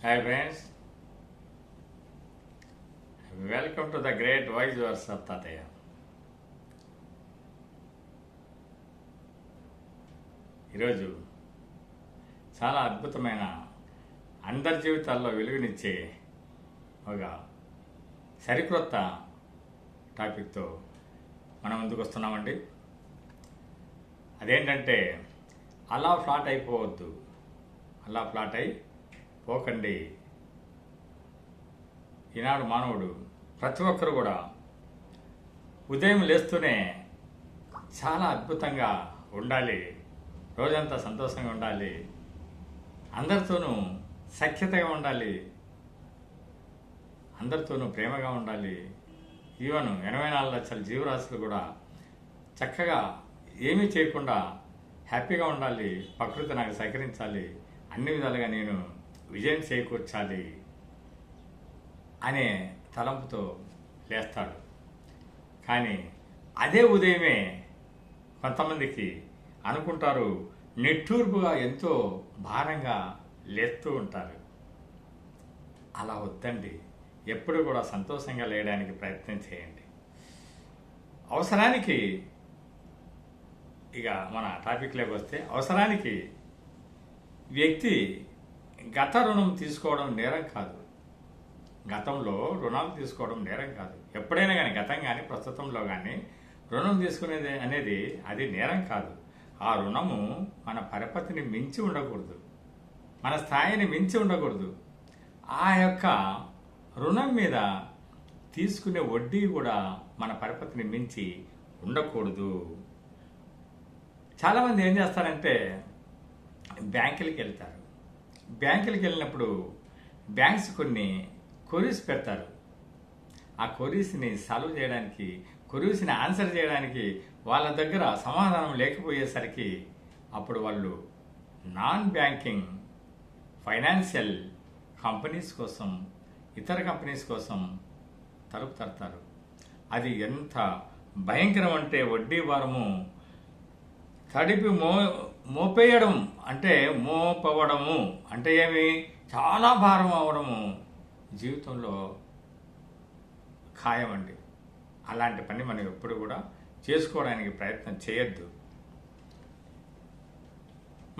Hi friends, welcome to the great voice verse of Tataya. ఈరోజు చాలా అద్భుతమైన అందరి జీవితాల్లో వెలుగునిచ్చే ఒక సరికొత్త టాపిక్తో మనం ముందుకు వస్తున్నామండి. అదేంటంటే అలా ఫ్లాట్ అయిపోవద్దు, అలా ఫ్లాట్ అయి పోకండి. ఈనాడు మానవుడు ప్రతి ఒక్కరు కూడా ఉదయం లేస్తూనే చాలా అద్భుతంగా ఉండాలి, రోజంతా సంతోషంగా ఉండాలి, అందరితోనూ సఖ్యతగా ఉండాలి, అందరితోనూ ప్రేమగా ఉండాలి. ఈవెన్ 84 లక్షల జీవరాశులు కూడా చక్కగా ఏమీ చేయకుండా హ్యాపీగా ఉండాలి, ప్రకృతి నాకు సహకరించాలి, అన్ని విధాలుగా నేను విజయం చేకూర్చాలి అనే తలంపుతో లేస్తాడు. కానీ అదే ఉదయమే కొంతమందికి అనుకుంటారు నిట్టూర్పుగా ఎంతో భారంగా లేస్తూ ఉంటారు. అలా వద్దండి, ఎప్పుడు కూడా సంతోషంగా లేయడానికి ప్రయత్నం చేయండి. అవసరానికి, ఇక మన టాపిక్లోకి వస్తే, అవసరానికి వ్యక్తి గత రుణం తీసుకోవడం నేరం కాదు. గతంలో రుణాలు తీసుకోవడం నేరం కాదు. ఎప్పుడైనా కానీ, గతం కానీ ప్రస్తుతంలో కానీ రుణం తీసుకునేది అనేది అది నేరం కాదు. ఆ రుణము మన పరపతిని మించి ఉండకూడదు, మన స్థాయిని మించి ఉండకూడదు. ఆ యొక్క రుణం మీద తీసుకునే వడ్డీ కూడా మన పరపతిని మించి ఉండకూడదు. చాలామంది ఏం చేస్తారంటే బ్యాంకులకి వెళ్తారు. బ్యాంకులకి వెళ్ళినప్పుడు బ్యాంక్స్ కొన్ని క్వరీస్ పెడతారు. ఆ క్వరీస్ని సాల్వ్ చేయడానికి, క్వరీస్ని ఆన్సర్ చేయడానికి వాళ్ళ దగ్గర సమాధానం లేకపోయేసరికి అప్పుడు వాళ్ళు నాన్ బ్యాంకింగ్ ఫైనాన్షియల్ కంపెనీస్ కోసం, ఇతర కంపెనీస్ కోసం తలుపు తడతారు. అది ఎంత భయంకరం అంటే వడ్డీ భారము తడిపి మోపేయడం అంటే, మోపవడము అంటే ఏమి, చాలా భారం అవడము జీవితంలో ఖాయమండి. అలాంటి పని మనం ఎప్పుడు కూడా చేసుకోవడానికి ప్రయత్నం చేయొద్దు.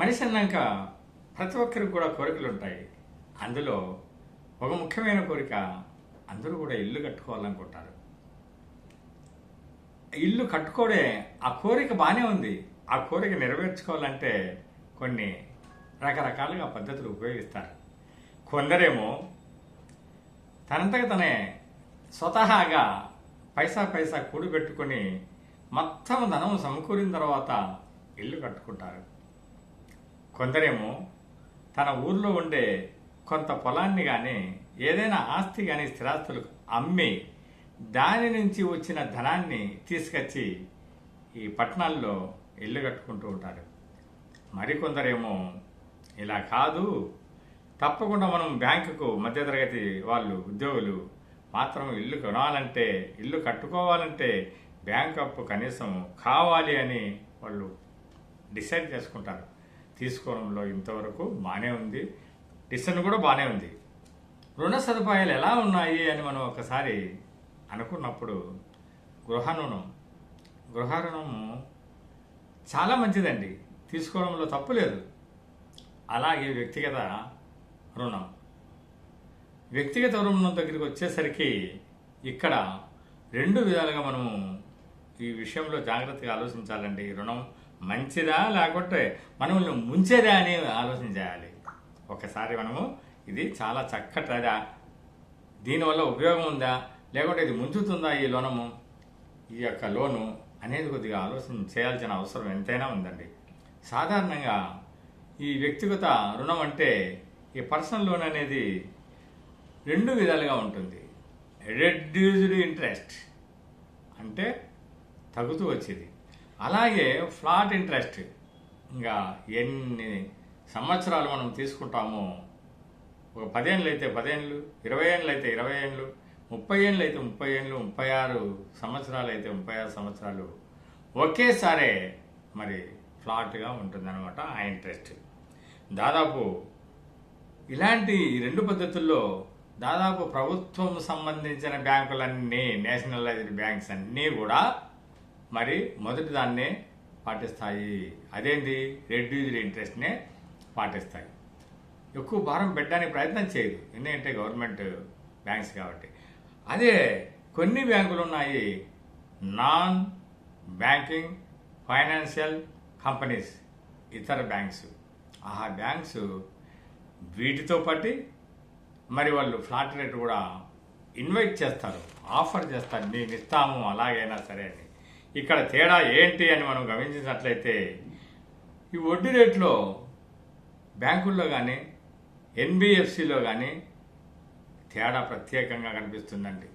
మనిషి అన్నాక ప్రతి ఒక్కరికి కూడా కోరికలు ఉంటాయి. అందులో ఒక ముఖ్యమైన కోరిక, అందరూ కూడా ఇల్లు కట్టుకోవాలనుకుంటారు. ఇల్లు కట్టుకోవడే ఆ కోరిక బాగానే ఉంది. ఆ కోరిక నెరవేర్చుకోవాలంటే కొన్ని రకరకాలుగా పద్ధతులు ఉపయోగిస్తారు. కొందరేమో తనంతగా తనే స్వతహాగా పైసా కూడిపెట్టుకొని మొత్తం ధనం సమకూరిన తర్వాత ఇల్లు కట్టుకుంటారు. కొందరేమో తన ఊర్లో ఉండే కొంత పొలాన్ని కానీ, ఏదైనా ఆస్తి కానీ, స్థిరాస్తులు అమ్మి దాని నుంచి వచ్చిన ధనాన్ని తీసుకొచ్చి ఈ పట్టణాల్లో ఇల్లు కట్టుకుంటూ ఉంటారు. మరికొందరేమో ఇలా కాదు, తప్పకుండా మనం బ్యాంకుకు, మధ్యతరగతి వాళ్ళు, ఉద్యోగులు మాత్రం ఇల్లు కొనాలంటే, ఇల్లు కట్టుకోవాలంటే బ్యాంక్ అప్పు కనీసం కావాలి అని వాళ్ళు డిసైడ్ చేసుకుంటారు. తీసుకోవడంలో ఇంతవరకు బాగానే ఉంది, డిసిషన్ కూడా బాగానే ఉంది. రుణ సదుపాయాలు ఎలా ఉన్నాయి అని మనం ఒకసారి అనుకున్నప్పుడు, గృహ రుణము చాలా మంచిదండి, తీసుకోవడంలో తప్పు లేదు. అలాగే వ్యక్తిగత రుణం దగ్గరికి వచ్చేసరికి ఇక్కడ రెండు విధాలుగా మనము ఈ విషయంలో జాగ్రత్తగా ఆలోచించాలండి. రుణం మంచిదా లేకపోతే మనల్ని ముంచేదా అని ఆలోచించాలి. ఒకసారి మనము ఇది చాలా చక్కటిదా, దీనివల్ల ఉపయోగం ఉందా లేకుంటే ఇది ముంచుతుందా ఈ యొక్క లోను అనేది కొద్దిగా ఆలోచన చేయాల్సిన అవసరం ఎంతైనా ఉందండి. సాధారణంగా ఈ వ్యక్తిగత రుణం అంటే, ఈ పర్సనల్ లోన్ అనేది రెండు విధాలుగా ఉంటుంది. రెడ్యూస్డ్ ఇంట్రెస్ట్ అంటే తగ్గుతూ వచ్చేది, అలాగే ఫ్లాట్ ఇంట్రెస్ట్. ఇంకా ఎన్ని సంవత్సరాలు మనం తీసుకుంటామో, ఒక 10 ఏళ్ళు అయితే 10 ఏళ్ళు, 20 ఏళ్ళు అయితే 20 ఏళ్ళు, 30 ఏళ్ళు అయితే 30 ఏళ్ళు, 36 సంవత్సరాలు అయితే 36 సంవత్సరాలు ఒకేసారే మరి ఫ్లాట్గా ఉంటుందన్నమాట ఆ ఇంట్రెస్ట్. దాదాపు ఇలాంటి ఈ రెండు పద్ధతుల్లో దాదాపు ప్రభుత్వం సంబంధించిన బ్యాంకులన్నీ, నేషనలైజ్డ్ బ్యాంక్స్ అన్నీ కూడా మరి మొదటి దాన్నే పాటిస్తాయి. అదేంటి? రెడ్యూస్డ్ ఇంట్రెస్ట్నే పాటిస్తాయి. ఎక్కువ భారం పెట్టడానికి ప్రయత్నం చేయదు, ఎందుకంటే గవర్నమెంట్ బ్యాంక్స్ కాబట్టి. అదే కొన్ని బ్యాంకులు ఉన్నాయి, నాన్ బ్యాంకింగ్ ఫైనాన్షియల్ కంపెనీస్, ఇతర బ్యాంక్స్. ఆ బ్యాంక్స్ వీటితో పాటు మరి వాళ్ళు ఫ్లాట్ రేట్ కూడా ఇన్వైట్ చేస్తారు, ఆఫర్ చేస్తారు, మేము ఇస్తాము అలాగైనా సరే అని. ఇక్కడ తేడా ఏంటి అని మనం గమనించినట్లయితే, ఈ వడ్డీ రేట్లో బ్యాంకుల్లో కానీ ఎన్బిఎఫ్సిలో కానీ తేడా ప్రత్యేకంగా కనిపిస్తుందండి.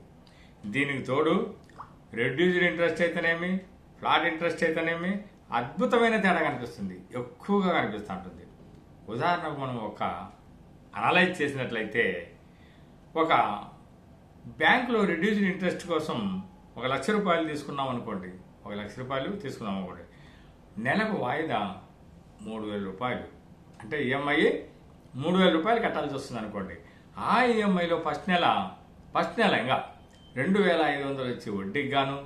దీనికి తోడు రెడ్యూస్డ్ ఇంట్రెస్ట్ అయితేనేమి, ఫ్లాట్ ఇంట్రెస్ట్ అయితేనేమి అద్భుతమైన తేడా కనిపిస్తుంది, ఎక్కువగా కనిపిస్తూ ఉంటుంది. ఉదాహరణకు మనం ఒక అనలైజ్ చేసినట్లయితే, ఒక బ్యాంకులో రెడ్యూస్డ్ ఇంట్రెస్ట్ కోసం 1,00,000 రూపాయలు తీసుకున్నాం అనుకోండి, 1,00,000 రూపాయలు తీసుకున్నాం అనుకోండి, నెలకు వాయిదా 3,000 రూపాయలు, అంటే ఈఎంఐ 3,000 రూపాయలు కట్టాల్సి వస్తుంది అనుకోండి. ఆ ఈఎంఐలో ఫస్ట్ నెల ఇంకా 2,500 వచ్చి వడ్డీకి గాను,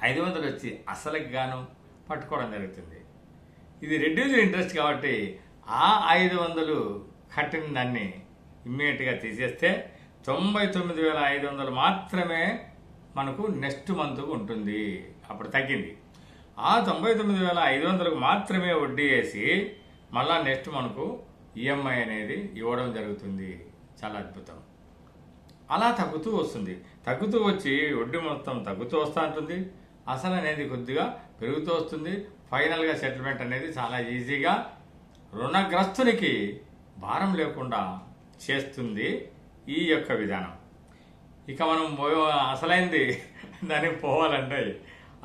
500 వచ్చి అసలుకి గాను పట్టుకోవడం జరుగుతుంది. ఇది రెడ్యూస్డ్ ఇంట్రెస్ట్ కాబట్టి ఆ 500 కట్టిన దాన్ని ఇమ్మీడియట్గా తీసేస్తే 99,500 మాత్రమే మనకు నెక్స్ట్ మంత్కు ఉంటుంది. అప్పుడు తగ్గింది. ఆ 99,500కు మాత్రమే వడ్డీ వేసి మళ్ళా నెక్స్ట్ మనకు ఈఎంఐ అనేది ఇవ్వడం జరుగుతుంది. చాలా అద్భుతం. అలా తగ్గుతూ వస్తుంది, తగ్గుతూ వచ్చి వడ్డీ మొత్తం తగ్గుతూ వస్తూ ఉంటుంది, అసలు అనేది కొద్దిగా పెరుగుతూ వస్తుంది. ఫైనల్గా సెటిల్మెంట్ అనేది చాలా ఈజీగా రుణగ్రస్తునికి భారం లేకుండా చేస్తుంది ఈ యొక్క విధానం. ఇక మనం అసలైంది దానికి పోవాలంటే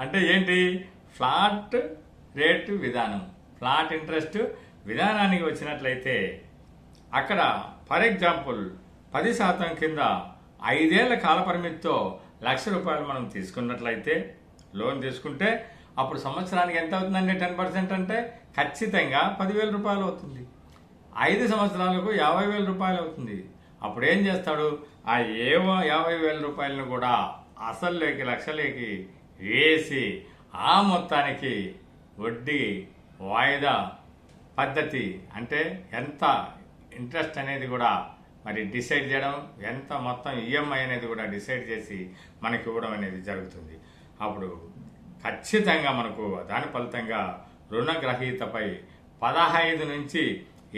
అంటే ఏంటి? ఫ్లాట్ రేటు విధానం, ఫ్లాట్ ఇంట్రెస్ట్ విధానానికి వచ్చినట్లయితే అక్కడ ఫర్ ఎగ్జాంపుల్ 10% కింద 5 ఏళ్ల కాలపరిమితితో 1,00,000 రూపాయలు మనం తీసుకున్నట్లయితే, లోన్ తీసుకుంటే అప్పుడు సంవత్సరానికి ఎంత అవుతుందండి? 10% అంటే ఖచ్చితంగా 10,000 రూపాయలు అవుతుంది. 5 సంవత్సరాలకు 50,000 రూపాయలు అవుతుంది. అప్పుడు ఏం చేస్తాడు? ఆ 50,000 రూపాయలను కూడా అసలులోకి, లక్షలోకి వేసి ఆ మొత్తానికి వడ్డీ వాయిదా పద్ధతి, అంటే ఎంత ఇంట్రెస్ట్ అనేది కూడా మరి డిసైడ్ చేయడం, ఎంత మొత్తం ఈఎంఐ అనేది కూడా డిసైడ్ చేసి మనకి ఇవ్వడం అనేది జరుగుతుంది. అప్పుడు ఖచ్చితంగా మనకు దాని ఫలితంగా రుణగ్రహీతపై 15 నుంచి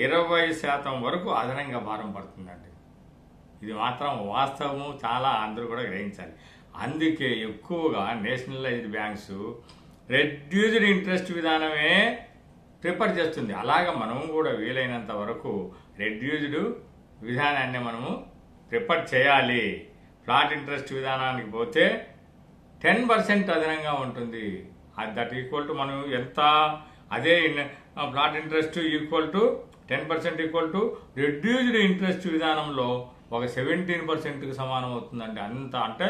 20% వరకు అదనంగా భారం పడుతుందండి. ఇది మాత్రం వాస్తవము, చాలా అందరూ కూడా గ్రహించాలి. అందుకే ఎక్కువగా నేషనలైజ్డ్ బ్యాంక్స్ రెడ్యూస్డ్ ఇంట్రెస్ట్ విధానమే ప్రిఫర్ చేస్తుంది. అలాగా మనము కూడా వీలైనంత వరకు రెడ్యూస్డ్ విధానాన్ని మనము ప్రిఫర్ చేయాలి. ఫ్లాట్ ఇంట్రెస్ట్ విధానానికి పోతే 10% అదనంగా ఉంటుంది. దట్ ఈక్వల్ టు మనం ఎంత, అదే flat interest equal to 10% equal to reduced interest విధానంలో ఒక 17%కి సమానం అవుతుందండి. అంత అంటే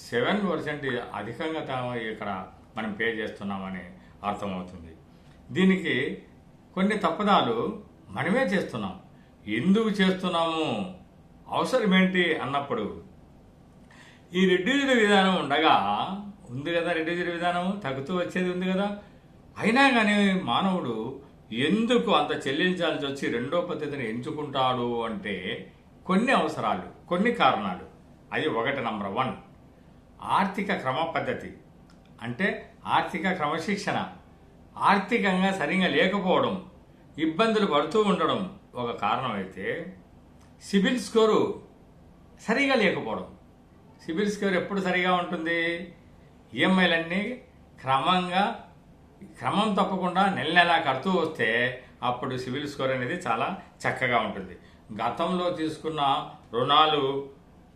7% అధికంగా ఇక్కడ మనం పే చేస్తున్నామని అర్థమవుతుంది. దీనికి కొన్ని తప్పదాలు మనమే చేస్తున్నాం. ఎందుకు చేస్తున్నాము, అవసరం ఏంటి అన్నప్పుడు, ఈ రెడ్యూస్డ్ విధానం ఉండగా ఉంది కదా, రెడ్యూస్డ్ విధానం తగ్గుతూ వచ్చేది ఉంది కదా, అయినా కానీ మానవుడు ఎందుకు అంత చెల్లించాల్సి వచ్చి రెండో పద్ధతిని ఎంచుకుంటాడు అంటే కొన్ని అవసరాలు, కొన్ని కారణాలు. అది ఒకటి, నంబర్ 1 ఆర్థిక క్రమ పద్ధతి, అంటే ఆర్థిక క్రమశిక్షణ. ఆర్థికంగా సరిగా లేకపోవడం, ఇబ్బందులు పడుతూ ఉండడం ఒక కారణం అయితే, సిబిల్ స్కోరు సరిగా లేకపోవడం. సిబిల్ స్కోర్ ఎప్పుడు సరిగా ఉంటుంది? ఈఎంఐలన్నీ క్రమం తప్పకుండా నెల కడుతూ వస్తే అప్పుడు సిబిల్ స్కోర్ అనేది చాలా చక్కగా ఉంటుంది. గతంలో తీసుకున్న రుణాలు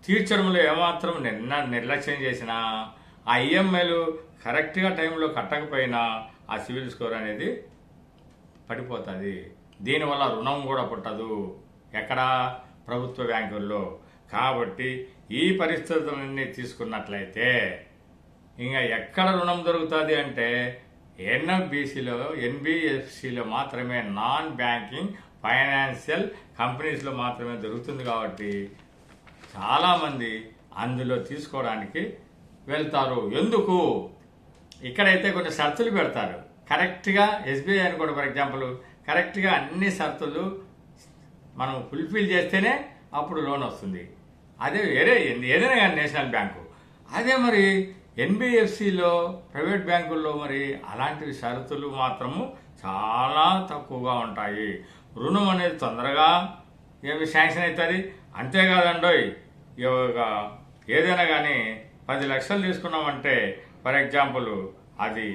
తీర్చడంలో ఏమాత్రం నిర్లక్ష్యం చేసినా, ఆ ఈఎంఐలు కరెక్ట్గా టైంలో కట్టకపోయినా ఆ సిబిల్ స్కోర్ అనేది పడిపోతుంది. దీనివల్ల రుణం కూడా పుట్టదు ఎక్కడ? ప్రభుత్వ బ్యాంకుల్లో. కాబట్టి ఈ పరిస్థితులన్నీ తీసుకున్నట్లయితే ఇంకా ఎక్కడ రుణం దొరుకుతుంది అంటే ఎన్బిఎఫ్సిలో మాత్రమే, నాన్ బ్యాంకింగ్ ఫైనాన్షియల్ కంపెనీస్లో మాత్రమే దొరుకుతుంది కాబట్టి చాలామంది అందులో తీసుకోవడానికి వెళ్తారు. ఎందుకు? ఇక్కడైతే కొన్ని షరతులు పెడతారు. కరెక్ట్గా ఎస్బీఐ అని కూడా ఫర్ ఎగ్జాంపుల్ కరెక్ట్గా అన్ని షరతులు మనం ఫుల్ఫిల్ చేస్తేనే అప్పుడు లోన్ వస్తుంది. అదే ఏదైనా కానీ నేషనల్ బ్యాంకు. అదే మరి ఎన్బిఎఫ్సిలో ప్రైవేట్ బ్యాంకుల్లో మరి అలాంటి షరతులు మాత్రము చాలా తక్కువగా ఉంటాయి. రుణం అనేది తొందరగా శాంక్షన్ అవుతుంది. అంతేకాదండోయ్, ఏదైనా కానీ 10 లక్షలు తీసుకున్నామంటే ఫర్ ఎగ్జాంపుల్ అది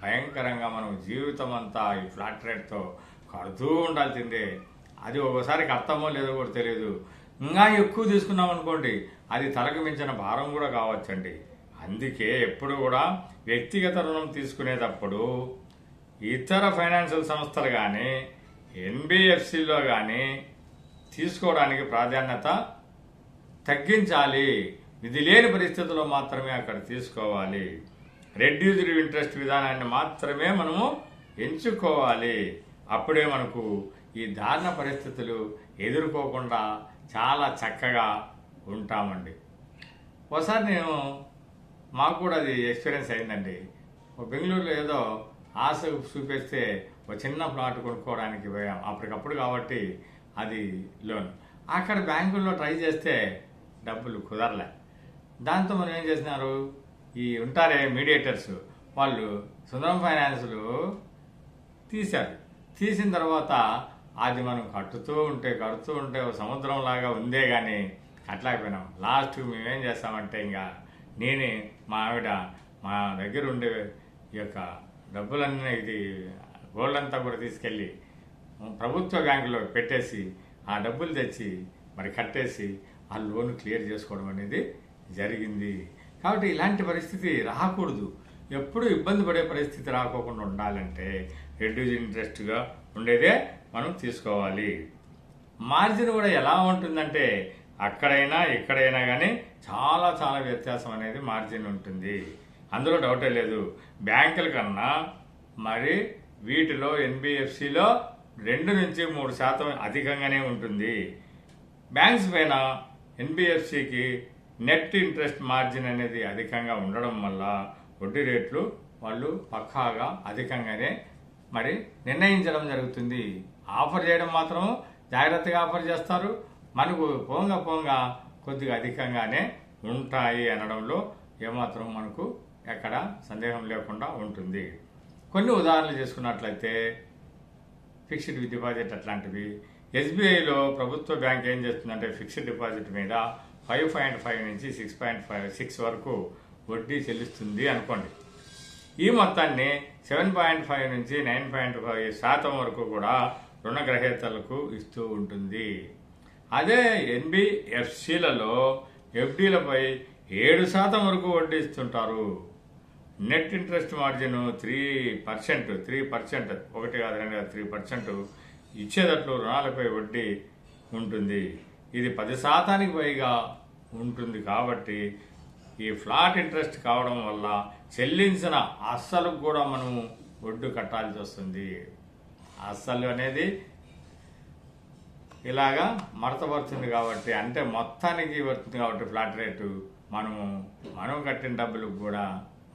భయంకరంగా మనం జీవితం అంతా ఈ ఫ్లాట్ రేట్తో కడుతూ ఉండాల్సిందే. అది ఒకసారి కడతామో లేదో కూడా తెలియదు. ఇంకా ఎక్కువ తీసుకున్నాం అనుకోండి, అది తలకు మించిన భారం కూడా కావచ్చండి. అందుకే ఎప్పుడు కూడా వ్యక్తిగత రుణం తీసుకునేటప్పుడు ఇతర ఫైనాన్షియల్ సంస్థలు కానీ ఎన్బిఎఫ్సిలో కానీ తీసుకోవడానికి ప్రాధాన్యత తగ్గించాలి. ఇది లేని పరిస్థితుల్లో మాత్రమే అక్కడ తీసుకోవాలి. రెడ్యూస్డ్ ఇంట్రెస్ట్ విధానాన్ని మాత్రమే మనము ఎంచుకోవాలి. అప్పుడే మనకు ఈ దారుణ పరిస్థితులు ఎదుర్కోకుండా చాలా చక్కగా ఉంటామండి. ఒకసారి మాకు కూడా అది ఎక్స్పీరియన్స్ అయిందండి. బెంగళూరులో ఏదో ఆశ చూపిస్తే ఒక చిన్న ప్లాట్ కొనుక్కోవడానికి పోయాం అప్పటికప్పుడు కాబట్టి అది లోన్. అక్కడ బ్యాంకుల్లో ట్రై చేస్తే డబ్బులు కుదరలే. దాంతో మనం ఏం చేసినారు, ఈ ఉంటారే మీడియేటర్స్ వాళ్ళు సుందరం ఫైనాన్స్లు తీశారు. తీసిన తర్వాత అది మనం కడుతూ ఉంటే ఒక సముద్రం లాగా ఉందే కానీ కట్టలేకపోయినాం. లాస్ట్ మేమేం చేస్తామంటే ఇంకా నేనే మా ఆవిడ మా దగ్గర ఉండే ఈ యొక్క డబ్బులన్నీ ఇది గోల్డ్ అంతా కూడా తీసుకెళ్ళి ప్రభుత్వ బ్యాంకులో పెట్టేసి ఆ డబ్బులు తెచ్చి మరి కట్టేసి ఆ లోన్ క్లియర్ చేసుకోవడం అనేది జరిగింది. కాబట్టి ఇలాంటి పరిస్థితి రాకూడదు. ఎప్పుడు ఇబ్బంది పడే పరిస్థితి రాకోకుండా ఉండాలంటే రెడ్యూస్ ఇంట్రెస్ట్గా ఉండేదే మనం తీసుకోవాలి. మార్జిన్ కూడా ఎలా ఉంటుందంటే అక్కడైనా ఇక్కడైనా కానీ చాలా చాలా వ్యత్యాసం అనేది మార్జిన్ ఉంటుంది. అందులో డౌటే లేదు. బ్యాంకుల కన్నా మరి వీటిలో ఎన్బిఎఫ్సిలో 2 నుంచి 3% అధికంగానే ఉంటుంది. బ్యాంక్స్ పైన ఎన్బిఎఫ్సికి నెట్ ఇంట్రెస్ట్ మార్జిన్ అనేది అధికంగా ఉండడం వల్ల వడ్డీ రేట్లు వాళ్ళు పక్కాగా అధికంగానే మరి నిర్ణయించడం జరుగుతుంది. ఆఫర్ చేయడం మాత్రం జాగ్రత్తగా ఆఫర్ చేస్తారు. మనకు పోంగా కొద్దిగా అధికంగానే ఉంటాయి అనడంలో ఏమాత్రం మనకు ఎక్కడ సందేహం లేకుండా ఉంటుంది. కొన్ని ఉదాహరణలు చేసుకున్నట్లయితే ఫిక్స్డ్ డిపాజిట్ అట్లాంటివి. ఎస్బీఐలో ప్రభుత్వ బ్యాంక్ ఏం చేస్తుందంటే ఫిక్స్డ్ డిపాజిట్ మీద 5.5 నుంచి 6.6 వరకు వడ్డీ చెల్లిస్తుంది అనుకోండి. ఈ మొత్తాన్ని 7.5 నుంచి 9.5% వరకు కూడా రుణగ్రహీతలకు ఇస్తూ ఉంటుంది. అదే ఎన్బిఎఫ్సిలలో ఎఫ్డీలపై 7% వరకు వడ్డీ ఇస్తుంటారు. నెట్ ఇంట్రెస్ట్ మార్జిన్ 3%, 1 కాదు 2 కాదు 3% ఇచ్చేటట్లు రుణాలపై వడ్డీ ఉంటుంది. ఇది 10% పైగా ఉంటుంది. కాబట్టి ఈ ఫ్లాట్ ఇంట్రెస్ట్ కావడం వల్ల చెల్లించిన అస్సలకు కూడా మనం వడ్డీ కట్టాల్సి వస్తుంది. అస్సలు అనేది ఇలాగా మడతపడుతుంది కాబట్టి, అంటే మొత్తానికి పడుతుంది కాబట్టి ఫ్లాట్ రేటు మనం కట్టిన డబ్బులకు కూడా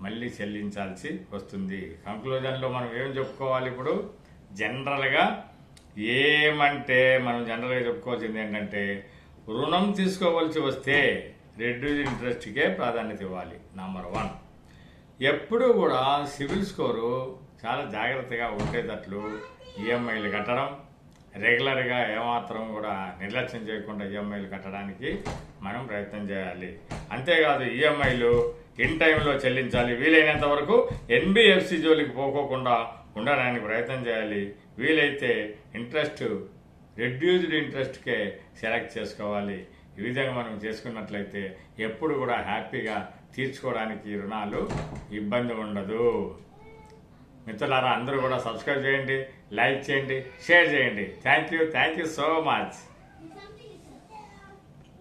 మళ్ళీ చెల్లించాల్సి వస్తుంది. కంక్లూజన్లో మనం ఏం చెప్పుకోవాలి ఇప్పుడు? జనరల్గా మనం జనరల్గా చెప్పుకోవాల్సింది ఏంటంటే రుణం తీసుకోవాల్సి వస్తే రెడ్యూస్ ఇంట్రెస్ట్కే ప్రాధాన్యత ఇవ్వాలి. నంబర్ 1. ఎప్పుడూ కూడా సివిల్ స్కోరు చాలా జాగ్రత్తగా ఉండేటట్లు ఈఎంఐలు కట్టడం, రెగ్యులర్గా ఏమాత్రం కూడా నిర్లక్ష్యం చేయకుండా ఈఎంఐలు కట్టడానికి మనం ప్రయత్నం చేయాలి. అంతేకాదు ఈఎంఐలు ఇన్ టైంలో చెల్లించాలి. వీలైనంత వరకు ఎన్బిఎఫ్సి జోలికి పోకోకుండా ఉండడానికి ప్రయత్నం చేయాలి. వీలైతే రెడ్యూస్డ్ ఇంట్రెస్ట్కే సెలెక్ట్ చేసుకోవాలి. ఈ విధంగా మనం చేసుకున్నట్లయితే ఎప్పుడు కూడా హ్యాపీగా తీర్చుకోవడానికి రుణాలు ఇబ్బంది ఉండదు. మిత్రులారా, అందరూ కూడా సబ్స్క్రైబ్ చేయండి, లైక్ చేయండి, షేర్ చేయండి. Thank you so much.